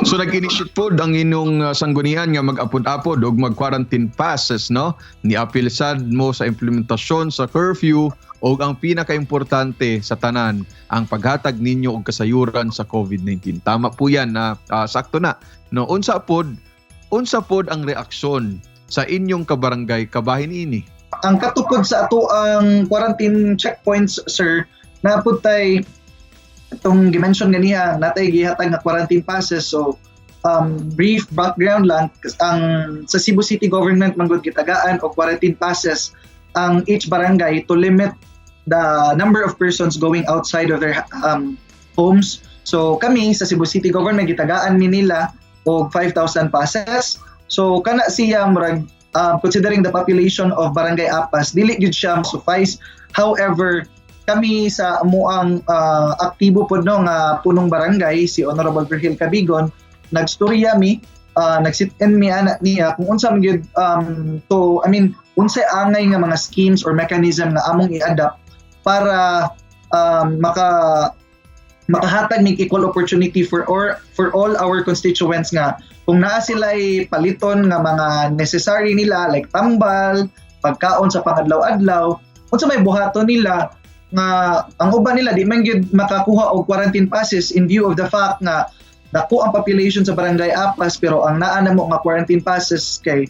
So nag-initiate po ang inyong sanggunian nga mag-apod-apod o mag-quarantine passes, no? Ni-apil sad mo sa implementasyon sa curfew o ang pinaka-importante sa tanan, ang paghatag ninyo og kasayuran sa COVID-19. Tama po yan na sakto na. No, unsa pod ang reaksyon sa inyong kabarangay kabahin ini? Ang katupod sa ato ang quarantine checkpoints, sir, na putay itong gimension ganiya natay gihatag nga quarantine passes. So brief background lang, ang sa Cebu City government manggod gitagaan og quarantine passes ang each barangay to limit the number of persons going outside of their homes. So kami sa Cebu City government gitagaan mi nila og 5,000 passes. So kana siya murag considering the population of Barangay Apas, dili gyud siya suffice. However, kami sa amuang aktibo pod no nga punong barangay si Honorable Virgil Cabigon, nagstorya mi, nagsit-in mi anak niya kung unsa man gyud unsay angay nga mga schemes or mechanism na among i-adapt para makahatag mig equal opportunity for all our constituents nga kung naa sila'y paliton nga mga necessary nila like tambal, pagkaon sa pangadlaw-adlaw, unsa may buhaton nila nga ang uban nila di man gyud makakuha og quarantine passes in view of the fact nga dako ang population sa Barangay Apas pero ang naa namo nga quarantine passes kay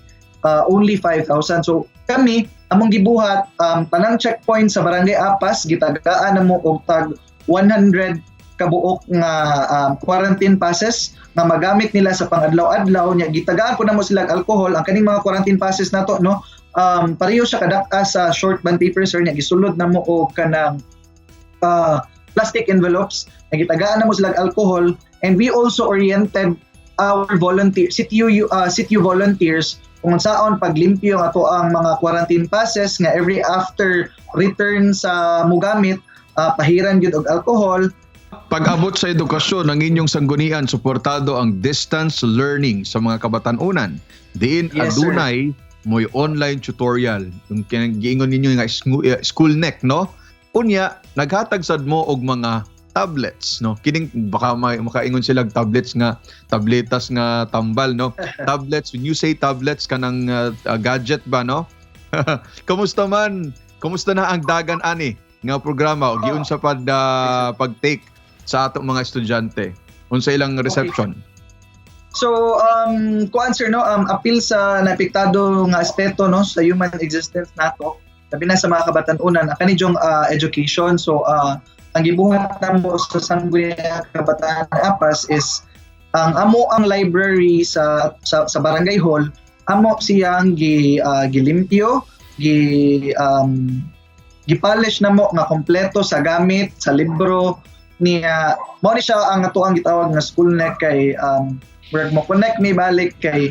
only 5,000. So kami among gibuhat tanang checkpoint sa Barangay Apas gitagaan namo og tag 100 kabuok nga quarantine passes nga magamit nila sa pangadlaw-adlaw nya gitagaan po namo sila alcohol. Ang kaning mga quarantine passes nato no pareho siya kadaka sa short bond paper, sir, niya gisulod na mo o kanang plastic envelopes, nagitagaan na mo silang alcohol, and we also oriented our city volunteers kung saan paglimpyo nga to ang mga quarantine passes nga every after return sa mugamit, pahiran gyud og alcohol. Pag-abot sa edukasyon ng inyong sanggunian, suportado ang distance learning sa mga kabatanunan. Diin Yes, adunay mo'y online tutorial. Yung giingon ninyo nga school neck, no? Unya, naghatag sad mo og mga tablets, no? Kining baka makaingon sila tablets nga, tabletas nga tambal, no? Tablets, when you say tablets kanang gadget ba, no? Kamusta na ang dagan ani nga programa o giun sa pag-take sa atong mga estudyante? Unsa ilang reception? So, kuan sir no, appeal sa naepektado nga aspeto no sa human existence nato, labi na sa mga kabatanunan, kani jong education. So, ang gibuhat namo sa sangguniang kabataan Apas is ang library sa barangay hall, amo siyang gilimpyo, gipolish namo nga kompleto sa gamit, sa libro niya. Mao ni siya ang atuang gitawag nga school neck kay where mo connect ni balik kay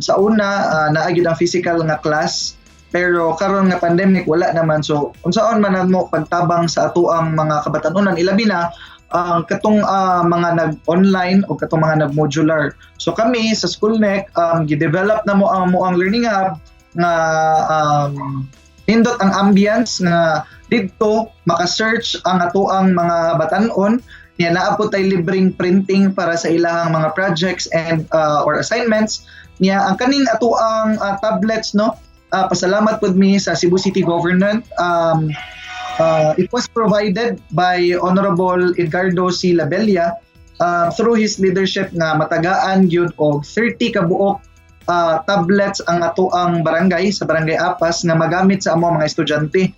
sa una naa gyud ang physical nga class pero karon nga pandemic wala naman. So unsaon man mo pagtabang sa atuang mga kabatanunan ilabi na katong mga nag-online o katong mga nag-modular. So kami sa Schoolneck gi-develop na mo ang learning hub nga nindot ang ambience nga didto maka-search ang atuang mga batanon niya. Naa po tay libreng printing para sa ilahang mga projects and or assignments niya. Ang kaning atuang tablets no, pasalamat pud mi sa Cebu City Government. It was provided by Honorable Edgardo C. Labella through his leadership nga matagaan gyud og 30 kabuok tablets ang atuang barangay sa Barangay Apas nga magamit sa amo mga estudyante.